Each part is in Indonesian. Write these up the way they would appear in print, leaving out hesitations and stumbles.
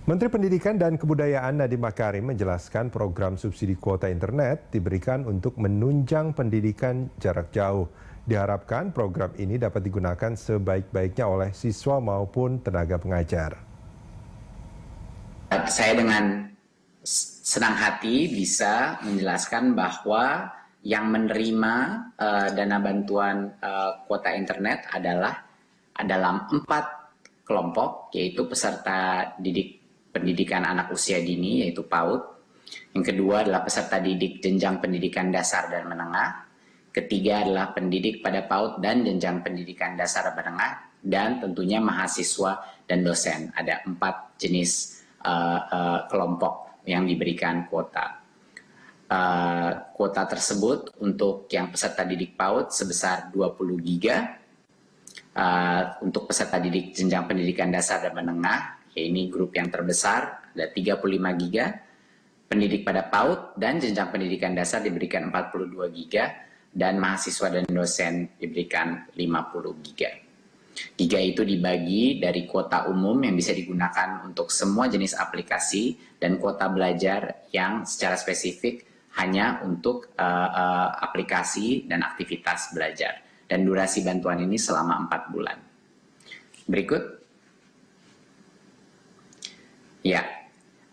Menteri Pendidikan dan Kebudayaan Nadiem Makarim menjelaskan program subsidi kuota internet diberikan untuk menunjang pendidikan jarak jauh. Diharapkan program ini dapat digunakan sebaik-baiknya oleh siswa maupun tenaga pengajar. Saya dengan senang hati bisa menjelaskan bahwa yang menerima dana bantuan kuota internet adalah dalam 4 kelompok, yaitu peserta pendidikan anak usia dini, yaitu PAUD. Yang kedua adalah peserta didik jenjang pendidikan dasar dan menengah. Ketiga adalah pendidik pada PAUD dan jenjang pendidikan dasar dan menengah. Dan tentunya mahasiswa dan dosen. Ada 4 jenis kelompok yang diberikan kuota. Kuota tersebut untuk yang peserta didik PAUD sebesar 20 giga. Untuk peserta didik jenjang pendidikan dasar dan menengah, ini grup yang terbesar, ada 35 giga. Pendidik pada PAUD dan jenjang pendidikan dasar diberikan 42 giga, dan mahasiswa dan dosen diberikan 50 giga. Giga itu dibagi dari kuota umum yang bisa digunakan untuk semua jenis aplikasi dan kuota belajar yang secara spesifik hanya untuk aplikasi dan aktivitas belajar. Dan durasi bantuan ini selama 4 bulan. Berikut. Ya,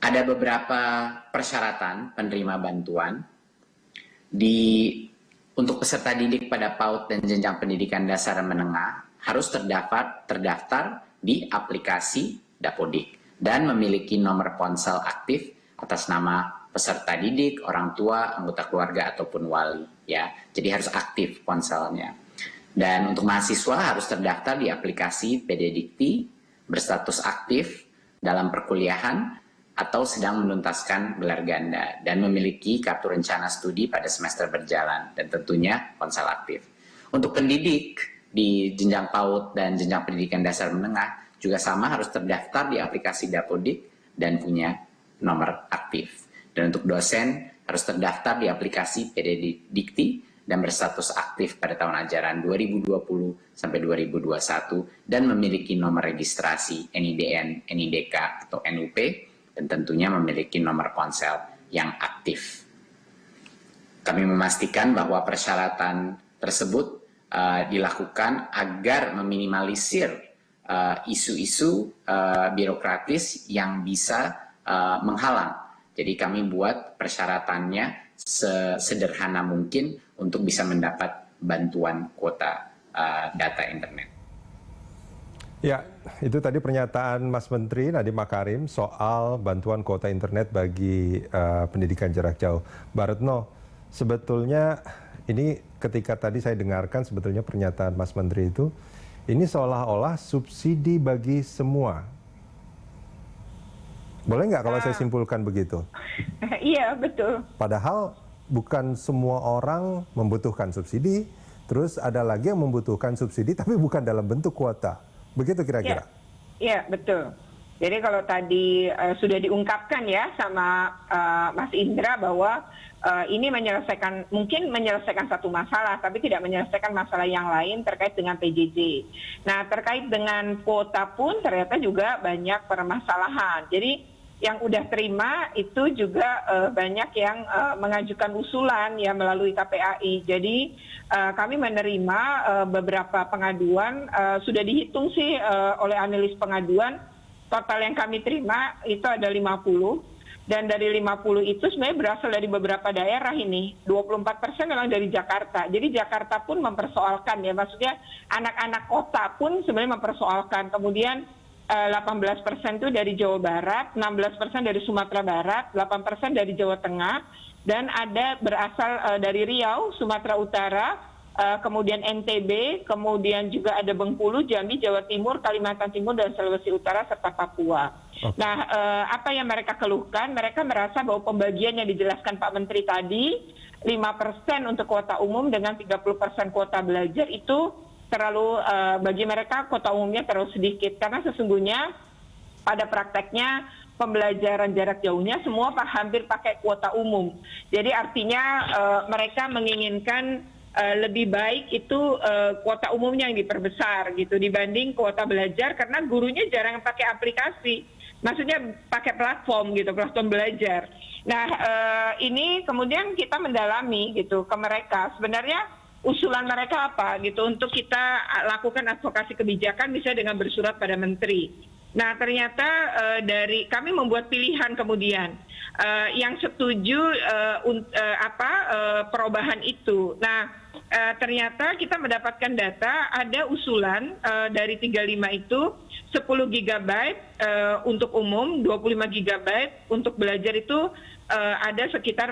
ada beberapa persyaratan penerima bantuan. Untuk peserta didik pada PAUD dan jenjang pendidikan dasar dan menengah harus terdaftar di aplikasi Dapodik dan memiliki nomor ponsel aktif atas nama peserta didik, orang tua, anggota keluarga ataupun wali, ya. Jadi harus aktif ponselnya. Dan untuk mahasiswa harus terdaftar di aplikasi PD Dikti, berstatus aktif dalam perkuliahan atau sedang menuntaskan gelar ganda dan memiliki kartu rencana studi pada semester berjalan dan tentunya ponsel aktif. Untuk pendidik di jenjang PAUD dan jenjang pendidikan dasar menengah juga sama, harus terdaftar di aplikasi Dapodik dan punya nomor aktif. Dan untuk dosen harus terdaftar di aplikasi PD Dikti dan berstatus aktif pada tahun ajaran 2020 sampai 2021 dan memiliki nomor registrasi NIDN, NIDK atau NUP dan tentunya memiliki nomor ponsel yang aktif. Kami memastikan bahwa persyaratan tersebut dilakukan agar meminimalisir isu-isu birokratis yang bisa menghalang. Jadi kami buat persyaratannya sesederhana mungkin untuk bisa mendapat bantuan kuota data internet. Ya, itu tadi pernyataan Mas Menteri Nadiem Makarim soal bantuan kuota internet bagi pendidikan jarak jauh. Mbak Retno, sebetulnya ini ketika tadi saya dengarkan sebetulnya pernyataan Mas Menteri itu, ini seolah-olah subsidi bagi semua. Boleh nggak kalau saya simpulkan begitu? Iya, betul. Padahal bukan semua orang membutuhkan subsidi, terus ada lagi yang membutuhkan subsidi tapi bukan dalam bentuk kuota. Begitu kira-kira? Iya, betul. Jadi kalau tadi sudah diungkapkan ya sama Mas Indra bahwa ini mungkin menyelesaikan satu masalah, tapi tidak menyelesaikan masalah yang lain terkait dengan PJJ. Nah, terkait dengan kuota pun ternyata juga banyak permasalahan. Jadi yang udah terima itu juga banyak yang mengajukan usulan ya melalui KPAI. Jadi kami menerima beberapa pengaduan, sudah dihitung sih oleh analis pengaduan, total yang kami terima itu ada 50. Dan dari 50 itu sebenarnya berasal dari beberapa daerah ini. 24% memang dari Jakarta. Jadi Jakarta pun mempersoalkan ya, maksudnya anak-anak kota pun sebenarnya mempersoalkan. Kemudian 18% itu dari Jawa Barat, 16% dari Sumatera Barat, 8% dari Jawa Tengah, dan ada berasal dari Riau, Sumatera Utara, kemudian NTB, kemudian juga ada Bengkulu, Jambi, Jawa Timur, Kalimantan Timur, dan Sulawesi Utara, serta Papua. Okay. Nah, apa yang mereka keluhkan? Mereka merasa bahwa pembagian yang dijelaskan Pak Menteri tadi, 5% untuk kuota umum dengan 30% kuota belajar itu terlalu bagi mereka kuota umumnya terlalu sedikit, karena sesungguhnya pada prakteknya pembelajaran jarak jauhnya semua hampir pakai kuota umum. Jadi artinya mereka menginginkan lebih baik itu kuota umumnya yang diperbesar gitu dibanding kuota belajar, karena gurunya jarang pakai aplikasi. maksudnya pakai platform gitu, platform belajar. Nah, ini kemudian kita mendalami gitu ke mereka. Sebenarnya usulan mereka apa gitu untuk kita lakukan advokasi kebijakan misalnya dengan bersurat pada menteri. Nah, ternyata dari kami membuat pilihan kemudian yang setuju perubahan itu. Nah, ternyata kita mendapatkan data ada usulan dari 35 itu 10 GB untuk umum, 25 GB untuk belajar itu ada sekitar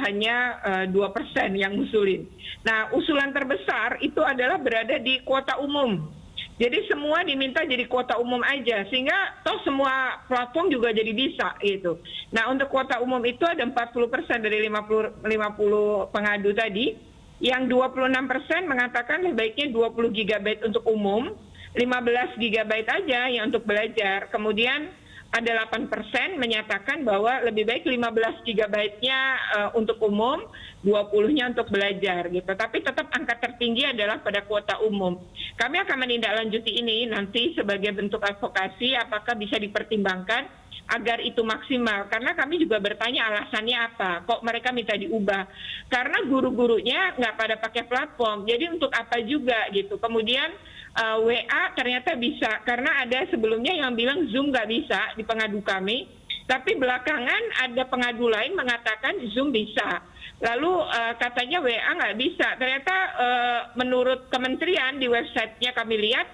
hanya 2% yang ngusulin. Nah, usulan terbesar itu adalah berada di kuota umum. Jadi semua diminta jadi kuota umum aja, sehingga toh semua platform juga jadi bisa gitu. Nah, untuk kuota umum itu ada 40% dari 50 pengadu tadi, yang 26% mengatakan lebih baiknya 20 GB untuk umum, 15 GB aja yang untuk belajar. Kemudian ada 8% menyatakan bahwa lebih baik 15 GB-nya untuk umum, 20-nya untuk belajar gitu. Tapi tetap angka tertinggi adalah pada kuota umum. Kami akan menindaklanjuti ini nanti sebagai bentuk advokasi apakah bisa dipertimbangkan agar itu maksimal. Karena kami juga bertanya alasannya apa, kok mereka minta diubah. Karena guru-gurunya nggak pada pakai platform, jadi untuk apa juga gitu. Kemudian WA ternyata bisa, karena ada sebelumnya yang bilang Zoom nggak bisa di pengadu kami, tapi belakangan ada pengadu lain mengatakan Zoom bisa. Lalu katanya WA nggak bisa. Ternyata menurut kementerian di websitenya kami lihat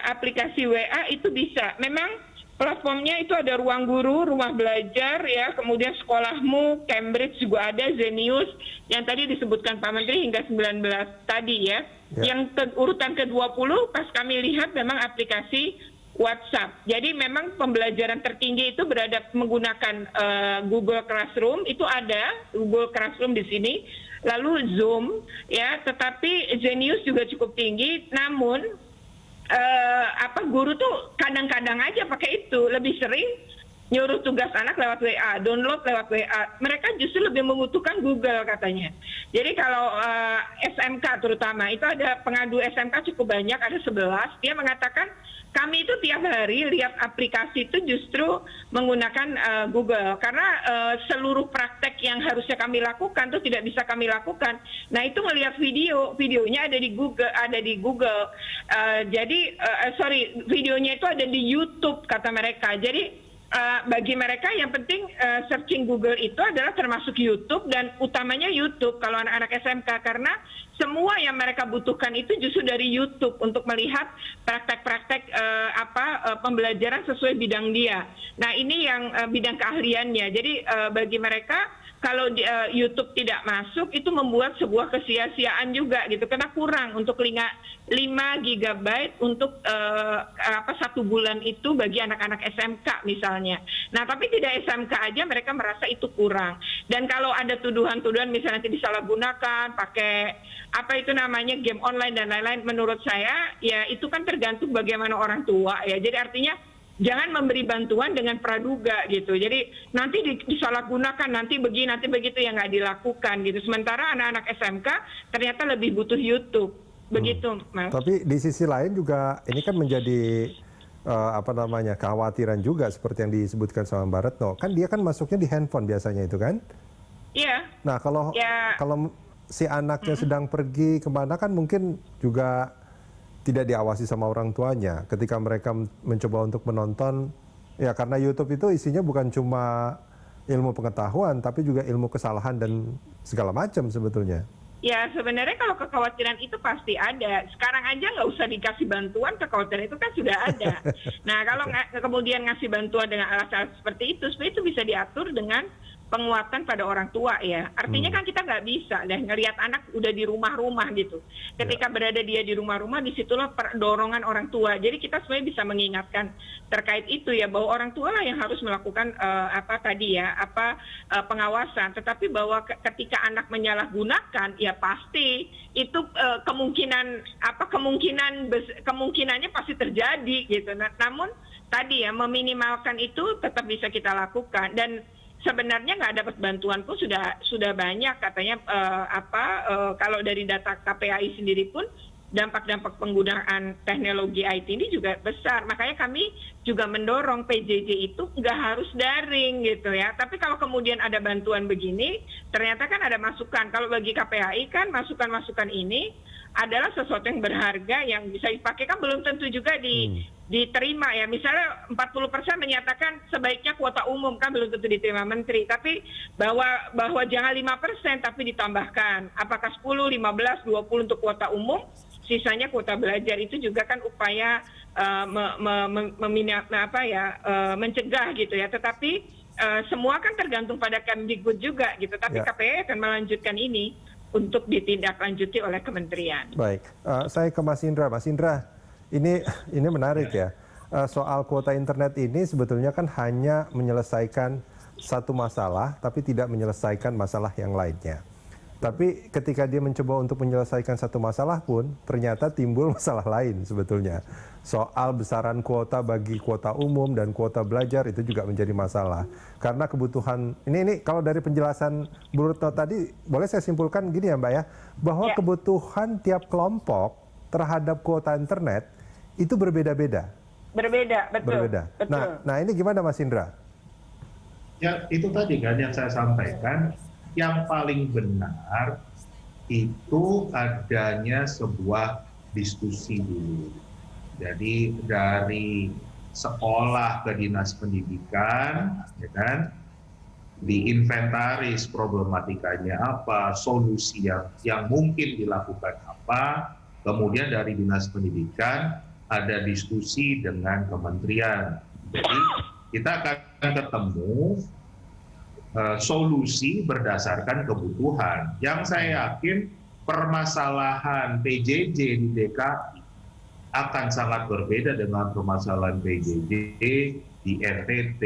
aplikasi WA itu bisa. Memang platformnya itu ada Ruang Guru, Rumah Belajar, ya, kemudian Sekolahmu, Cambridge juga ada, Zenius, yang tadi disebutkan Pak Menteri hingga 19 tadi ya. Yang urutan ke-20 pas kami lihat memang aplikasi WhatsApp. Jadi memang pembelajaran tertinggi itu berada menggunakan Google Classroom, itu ada Google Classroom di sini, lalu Zoom, ya, tetapi Zenius juga cukup tinggi, namun guru tuh kadang-kadang aja pakai itu, lebih sering nyuruh tugas anak lewat WA, download lewat WA. Mereka justru lebih membutuhkan Google katanya. Jadi kalau SMK terutama, itu ada pengadu SMK cukup banyak, ada 11. Dia mengatakan kami itu tiap hari lihat aplikasi itu justru menggunakan Google. Karena seluruh praktek yang harusnya kami lakukan itu tidak bisa kami lakukan. Nah, itu melihat videonya ada di Google. Videonya itu ada di YouTube kata mereka. Jadi bagi mereka yang penting searching Google itu adalah termasuk YouTube, dan utamanya YouTube kalau anak-anak SMK, karena semua yang mereka butuhkan itu justru dari YouTube untuk melihat praktek-praktek pembelajaran sesuai bidang dia. Nah, ini yang bidang keahliannya. Jadi bagi mereka kalau YouTube tidak masuk itu membuat sebuah kesia-siaan juga gitu, karena kurang untuk 5 GB untuk 1 bulan itu bagi anak-anak SMK misalnya. Nah, tapi tidak SMK aja mereka merasa itu kurang. Dan kalau ada tuduhan-tuduhan misalnya nanti disalahgunakan pakai game online dan lain-lain, menurut saya ya itu kan tergantung bagaimana orang tua ya. Jadi artinya jangan memberi bantuan dengan praduga gitu. Jadi nanti disalahgunakan, nanti begini, nanti begitu, yang nggak dilakukan gitu. Sementara anak-anak SMK ternyata lebih butuh YouTube. Begitu, Mas. Tapi di sisi lain juga ini kan menjadi kekhawatiran juga seperti yang disebutkan sama Mbak Retno. Kan dia kan masuknya di handphone biasanya itu kan? Iya. Nah, kalau si anaknya sedang pergi kemana kan mungkin juga tidak diawasi sama orang tuanya ketika mereka mencoba untuk menonton, ya, karena YouTube itu isinya bukan cuma ilmu pengetahuan tapi juga ilmu kesalahan dan segala macam sebetulnya. Ya, sebenarnya kalau kekhawatiran itu pasti ada. Sekarang aja nggak usah dikasih bantuan, kekhawatiran itu kan sudah ada. Nah, kalau kemudian ngasih bantuan dengan alasan seperti itu, sebenarnya itu bisa diatur dengan penguatan pada orang tua ya. Artinya kan kita nggak bisa ngelihat anak udah di rumah-rumah gitu. Ketika berada dia di rumah-rumah, disitulah dorongan orang tua. Jadi kita sebenarnya bisa mengingatkan terkait itu ya, bahwa orang tua lah yang harus melakukan pengawasan. Tetapi bahwa ketika anak menyalahgunakan, ya pasti itu kemungkinannya pasti terjadi gitu. Namun tadi ya, meminimalkan itu tetap bisa kita lakukan. Dan sebenarnya nggak dapat bantuan pun sudah banyak katanya. Kalau dari data KPAI sendiri pun dampak-dampak penggunaan teknologi IT ini juga besar. Makanya kami juga mendorong PJJ itu nggak harus daring gitu ya. Tapi kalau kemudian ada bantuan begini, ternyata kan ada masukan. Kalau bagi KPAI kan masukan-masukan ini adalah sesuatu yang berharga yang bisa dipakai, kan belum tentu juga diterima ya. Misalnya 40% menyatakan sebaiknya kuota umum, kan belum tentu diterima menteri. Tapi bahwa jangan 5% tapi ditambahkan. Apakah 10, 15, 20 untuk kuota umum, sisanya kuota belajar, itu juga kan upaya mencegah gitu ya. Tetapi semua kan tergantung pada Kemdikbud juga gitu. Tapi KPAI akan melanjutkan ini untuk ditindaklanjuti oleh kementerian. Baik, saya ke Mas Indra. Mas Indra, ini menarik ya. Soal kuota internet ini sebetulnya kan hanya menyelesaikan satu masalah, tapi tidak menyelesaikan masalah yang lainnya. Tapi ketika dia mencoba untuk menyelesaikan satu masalah pun, ternyata timbul masalah lain sebetulnya. Soal besaran kuota bagi kuota umum dan kuota belajar itu juga menjadi masalah. Karena kebutuhan, ini kalau dari penjelasan Bu Retno tadi, boleh saya simpulkan gini ya Mbak ya, bahwa kebutuhan tiap kelompok terhadap kuota internet itu berbeda-beda. Berbeda, betul. Berbeda. Betul. Nah ini gimana Mas Indra? Ya itu tadi kan yang saya sampaikan, yang paling benar itu adanya sebuah diskusi dulu. Jadi dari sekolah ke dinas pendidikan, ya kan, diinventaris problematikanya apa, solusi yang mungkin dilakukan apa, kemudian dari dinas pendidikan ada diskusi dengan kementerian. Jadi kita akan ketemu solusi berdasarkan kebutuhan. Yang saya yakin permasalahan PJJ di DKI akan sangat berbeda dengan permasalahan PJJ di NTT,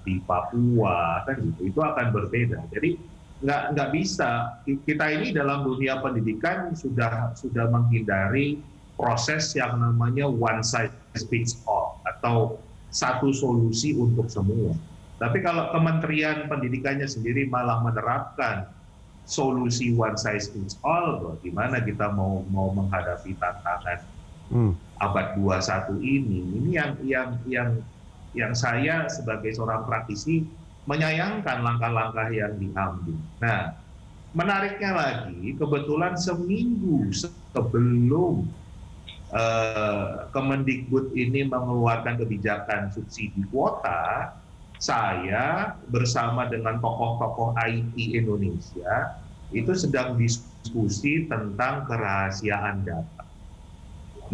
di Papua, kan gitu. Itu akan berbeda. Jadi nggak bisa. Kita ini dalam dunia pendidikan sudah menghindari proses yang namanya one size fits all atau satu solusi untuk semua. Tapi kalau Kementerian Pendidikannya sendiri malah menerapkan solusi one size fits all, gimana kita mau menghadapi tantangan abad 21 ini yang saya sebagai seorang praktisi menyayangkan langkah-langkah yang diambil. Nah, menariknya lagi, kebetulan seminggu sebelum Kemendikbud ini mengeluarkan kebijakan subsidi kuota, saya bersama dengan tokoh-tokoh IT Indonesia itu sedang diskusi tentang kerahasiaan data.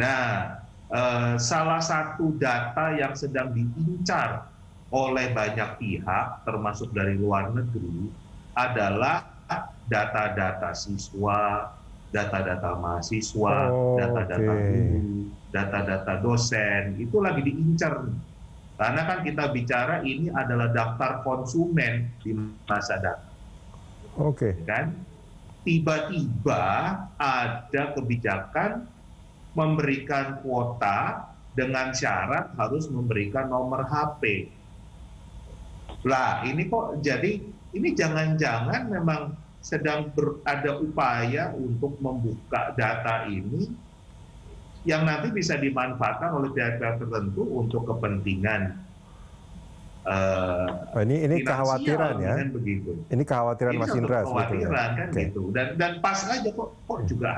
Nah, salah satu data yang sedang diincar oleh banyak pihak, termasuk dari luar negeri, adalah data-data siswa, data-data mahasiswa, data-data guru, data-data dosen, itu lagi diincar. Karena kan kita bicara ini adalah daftar konsumen di masa datang. Kan? Tiba-tiba ada kebijakan memberikan kuota dengan syarat harus memberikan nomor HP. Lah, ini kok jadi, ini jangan-jangan memang sedang ada upaya untuk membuka data ini yang nanti bisa dimanfaatkan oleh pihak-pihak tertentu untuk kepentingan ini kekhawatiran ya. Kan begitu. Ini kekhawatiran Mas Indra kekhawatiran kan gitu. Dan pas aja kok juga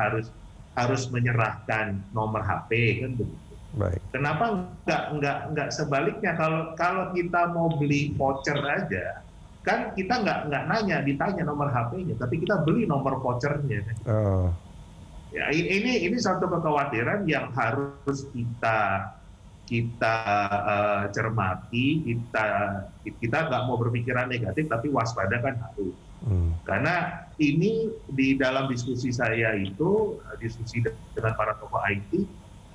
harus menyerahkan nomor HP kan begitu. Baik. Kenapa nggak sebaliknya, kalau kita mau beli voucher aja kan kita nggak ditanya nomor HP-nya, tapi kita beli nomor vouchernya. Ya, ini satu kekhawatiran yang harus kita cermati. Kita nggak mau berpikiran negatif, tapi waspada kan harus. Karena ini di dalam diskusi saya itu, diskusi dengan para tokoh IT,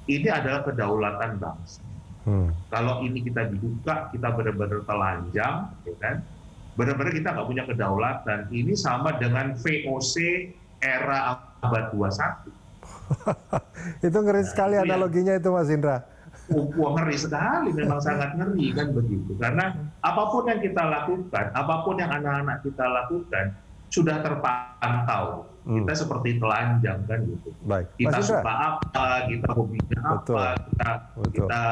ini adalah kedaulatan bangsa. Kalau ini kita dibuka, kita benar-benar telanjang, ya kan? Benar-benar kita nggak punya kedaulatan. Ini sama dengan VOC era abad 21. Itu ngeri sekali analoginya itu Mas Indra. Ngeri sekali, memang sangat ngeri kan begitu. Karena apapun yang kita lakukan, apapun yang anak-anak kita lakukan, sudah terpantau Kita seperti telanjang kan gitu. Baik. Kita Mas Indra. suka apa, kita hobinya Betul. apa, Betul. kita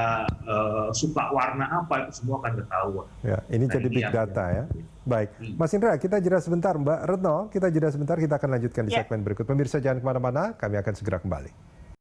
suka warna apa, itu semua akan ketahuan. Ya, ini Nah, jadi ini big yang- data ya. Baik, Mas Indra, kita jeda sebentar. Mbak Retno, kita jeda sebentar. Kita akan lanjutkan di Ya. segmen berikut. Pemirsa jangan kemana-mana, kami akan segera kembali.